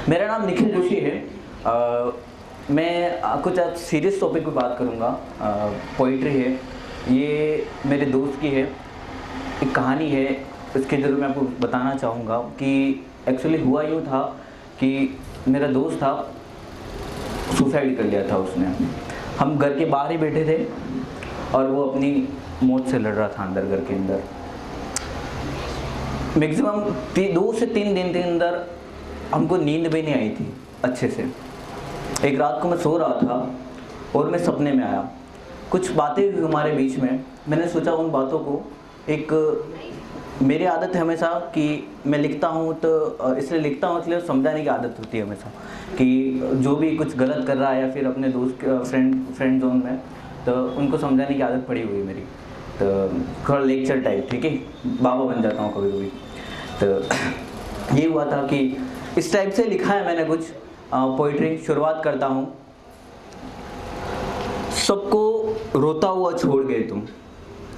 मेरा नाम निखिल जोशी है। मैं कुछ आज सीरियस टॉपिक पे बात करूँगा। पोइट्री है, ये मेरे दोस्त की है, एक कहानी है। इसके ज़रूर मैं आपको बताना चाहूँगा कि एक्चुअली हुआ यूँ था कि मेरा दोस्त था, सुसाइड कर लिया था उसने। हम घर के बाहर ही बैठे थे और वो अपनी मौत से लड़ रहा था अंदर, घर के अंदर। मैक्सिमम 2 से 3 दिन के अंदर हमको नींद भी नहीं आई थी अच्छे से। एक रात को मैं सो रहा था और मैं सपने में आया, कुछ बातें हुई हमारे बीच में। मैंने सोचा उन बातों को, मेरी आदत है हमेशा कि मैं लिखता हूँ तो इसलिए लिखता हूँ, इसलिए समझाने की आदत होती है हमेशा कि जो भी कुछ गलत कर रहा है या फिर अपने दोस्त फ्रेंड जोन में, तो उनको समझाने की आदत पड़ी हुई है मेरी। तो थोड़ा लेक्चर टाइप, ठीक है, बाबा बन जाता हूँ कभी कभी। तो ये हुआ था कि इस टाइप से लिखा है मैंने कुछ पोइट्री। शुरुआत करता हूँ। सबको रोता हुआ छोड़ गए तुम,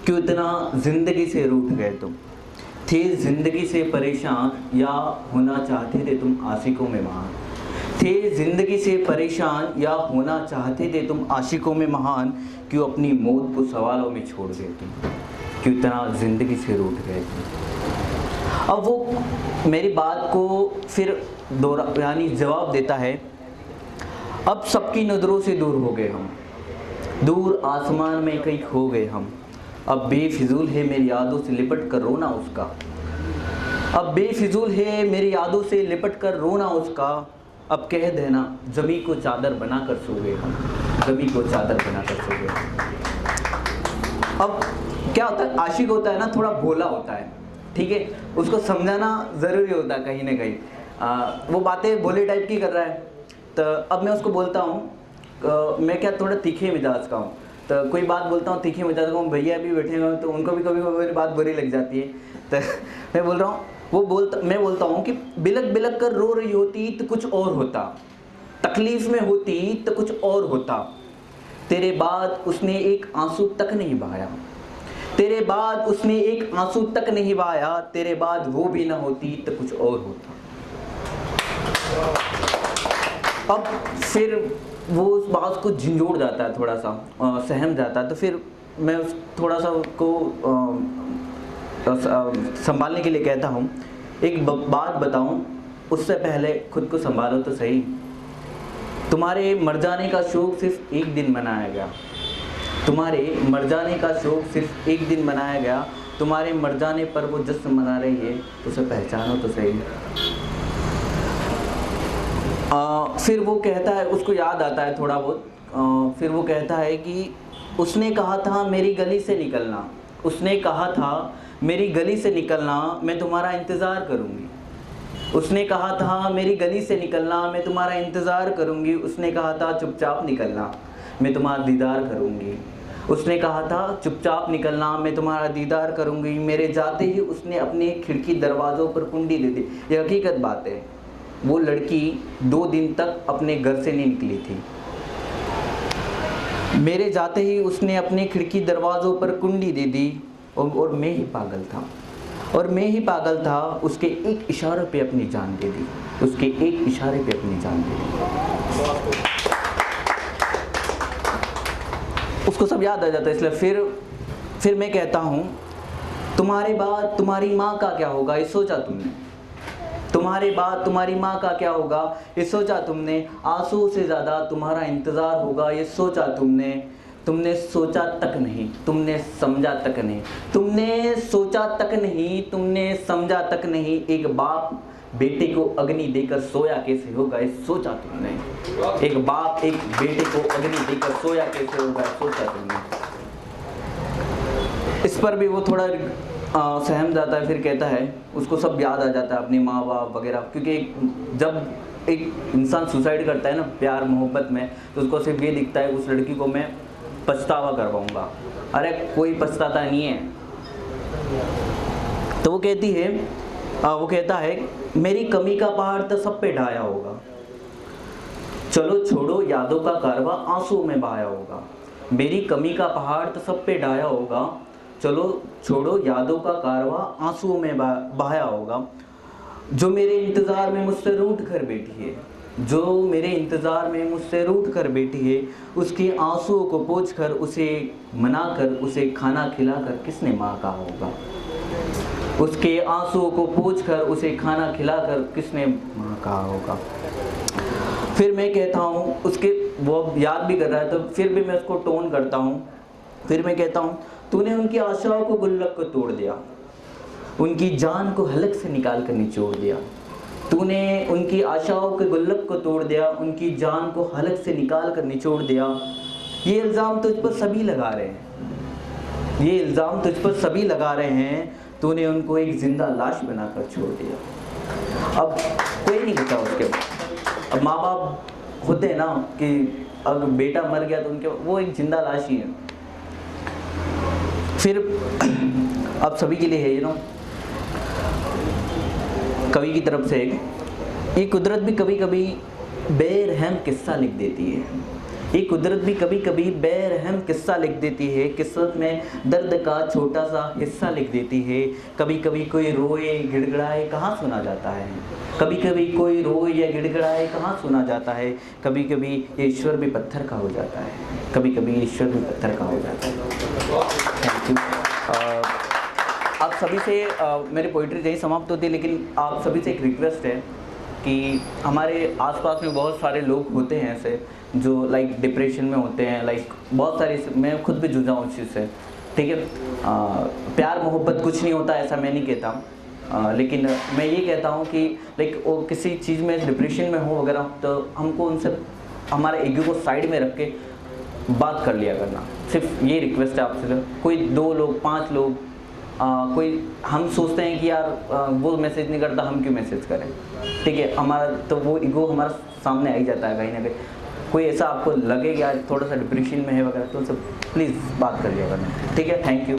क्यों इतना जिंदगी से रूठ गए तुम। थे जिंदगी से परेशान या होना चाहते थे तुम आशिकों में महान। थे जिंदगी से परेशान या होना चाहते थे तुम आशिकों में महान। क्यों अपनी मौत को सवालों में छोड़ गए तुम, क्यों इतना जिंदगी से रूठ गए तुम। अब वो मेरी बात को फिर यानी जवाब देता है। अब सबकी नज़रों से दूर हो गए हम, दूर आसमान में कहीं खो गए हम। अब बेफिजूल है मेरी यादों से लिपट कर रोना उसका। अब बेफिजूल है मेरी यादों से लिपट कर रोना उसका। अब कह देना ज़मीं को चादर बना कर सो गए हम, ज़मीं को चादर बना कर सो गए। अब क्या होता है, आशिक होता है ना, थोड़ा भोला होता है, ठीक है, उसको समझाना ज़रूरी होता है कहीं ना कहीं। वो बातें भोले टाइप की कर रहा है। तो अब मैं उसको बोलता हूँ, मैं क्या थोड़ा तीखे मिजाज का हूँ, तो कोई बात बोलता हूँ तीखे मिजाज का हूँ, भैया भी बैठे हुए तो उनको भी कभी कभी मेरी बात बुरी लग जाती है। तो मैं बोल रहा हूँ, मैं बोलता हूँ कि बिलक बिलक कर रो रही होती तो कुछ और होता, तकलीफ़ में होती तो कुछ और होता। तेरे बाद उसने एक आंसू तक नहीं बहाया, तेरे बाद उसने एक आंसू तक नहीं बहाया। तेरे बाद वो भी ना होती तो कुछ और होता। अब फिर वो उस बात को झंझोड़ जाता है, थोड़ा सा सहम जाता है। तो फिर मैं उस थोड़ा सा को संभालने के लिए कहता हूँ, एक बात बताऊँ, उससे पहले खुद को संभालो तो सही। तुम्हारे मर जाने का शौक सिर्फ एक दिन मनाया गया, तुम्हारे मर जाने का शौक सिर्फ एक दिन मनाया गया। तुम्हारे मर जाने पर वो जश्न मना रही है, उसे पहचानो तो सही। फिर वो कहता है, उसको याद आता है थोड़ा बहुत। फिर वो कहता है कि उसने कहा था मेरी गली से निकलना, उसने कहा था मेरी गली से निकलना, मैं तुम्हारा इंतज़ार करूँगी। उसने कहा था मेरी गली से निकलना, मैं तुम्हारा इंतज़ार करूँगी। उसने कहा था चुपचाप निकलना, मैं तुम्हारा दीदार करूँगी। उसने कहा था चुपचाप निकलना, मैं तुम्हारा दीदार करूँगी। मेरे जाते ही उसने अपने खिड़की दरवाज़ों पर कुंडी दे दी। ये हकीकत बात है। वो लड़की 2 दिन तक अपने घर से नहीं निकली थी। मेरे जाते ही उसने अपने खिड़की दरवाज़ों पर कुंडी दे दी और मैं ही पागल था, और मैं ही पागल था। उसके एक इशारे पे अपनी जान दे दी, उसके एक इशारे पे अपनी जान दे दी। उसको सब याद आ जाता है। इसलिए फिर मैं कहता हूँ, तुम्हारे बाद तुम्हारी माँ का क्या होगा ये सोचा तुमने। तुम्हारे बाद तुम्हारी माँ का क्या होगा ये सोचा तुमने। आंसू से ज़्यादा तुम्हारा इंतज़ार होगा ये सोचा तुमने। तुमने सोचा तक नहीं, तुमने समझा तक नहीं, तुमने सोचा तक नहीं, तुमने समझा तक नहीं। एक बाप बेटे को अग्नि देकर सोया कैसे होगा ये सोचा तुमने। एक बाप एक बेटे को अग्नि देकर सोया कैसे होगा सोचा तुमने। इस पर भी वो थोड़ा सहम जाता है। फिर कहता है, उसको सब याद आ जाता है, अपनी माँ बाप वगैरह, क्योंकि जब एक इंसान सुसाइड करता है ना प्यार मोहब्बत में, तो उसको सिर्फ ये दिखता है उस लड़की को मैं पछतावा करवाऊंगा। अरे कोई पछताता नहीं है। तो वो कहती है, वो कहता है मेरी कमी का पहाड़ तो सब पे ढाया होगा, चलो छोड़ो यादों का कारवा आंसू में बहाया होगा। मेरी कमी का पहाड़ तो सब पे ढाया होगा, चलो छोड़ो, यादों का कारवां आंसुओं में बहाया होगा। जो मेरे इंतज़ार में मुझसे रूठ कर बैठी है, जो मेरे इंतज़ार में मुझसे रूठ कर बैठी है, उसके आंसुओं को पोंछ कर, उसे मनाकर, उसे खाना खिलाकर किसने माँ कहा होगा। उसके आंसुओं को पोंछ कर, उसे खाना खिलाकर किसने माँ कहा होगा। फिर मैं कहता हूँ, उसके वो याद भी कर रहा है तो फिर भी मैं उसको टोन करता हूँ। फिर मैं कहता हूँ, तूने उनकी आशाओं को गुल्लक को तोड़ दिया, उनकी जान को हलक से निकाल कर निचोड़ दिया। तूने उनकी आशाओं के गुल्लक को तोड़ दिया, उनकी जान को हलक से निकाल कर निचोड़ दिया। ये इल्ज़ाम तुझ पर सभी लगा रहे हैं, ये इल्ज़ाम तुझ पर सभी लगा रहे हैं। तूने उनको एक जिंदा लाश बनाकर छोड़ दिया। अब कोई नहीं कहता उसके बाद। अब माँ बाप होते हैं ना कि अगर बेटा मर गया तो उनके वो एक जिंदा लाश ही है। फिर अब सभी के लिए है, कवि की तरफ से ये कुदरत भी कभी कभी बेरहम किस्सा लिख देती है। ये कुदरत भी कभी कभी बेरहम किस्सा लिख देती है, किस्मत में दर्द का छोटा सा हिस्सा लिख देती है। कभी कभी कोई रोए गिड़गिड़ाए कहाँ सुना जाता है, कभी कभी कोई रोए या गिड़गिड़ाए कहाँ सुना जाता है। कभी कभी ईश्वर भी पत्थर का हो जाता है, कभी कभी ईश्वर भी पत्थर का हो जाता है। Thank you. आप सभी से मेरी पोइट्री यही समाप्त होती है, लेकिन आप सभी से एक रिक्वेस्ट है कि हमारे आसपास में बहुत सारे लोग होते हैं ऐसे जो लाइक डिप्रेशन में होते हैं, लाइक बहुत सारी, मैं खुद भी जूझा हूँ उस चीज़ से, ठीक है। प्यार मोहब्बत कुछ नहीं होता ऐसा मैं नहीं कहता, लेकिन मैं ये कहता हूँ कि लाइक वो किसी चीज़ में डिप्रेशन में हो वगैरह तो हमको उनसे हमारे ईगो को साइड में रख के बात कर लिया करना। सिर्फ ये रिक्वेस्ट है आपसे। कोई 2 लोग 5 लोग कोई हम सोचते हैं कि यार वो मैसेज नहीं करता, हम क्यों मैसेज करें, ठीक है। हमारा तो वो ईगो हमारा सामने आ ही जाता है कहीं ना कहीं। कोई ऐसा आपको लगे कि यार थोड़ा सा डिप्रेशन में है वगैरह तो सब प्लीज़ बात कर लिया करना, ठीक है। Thank you.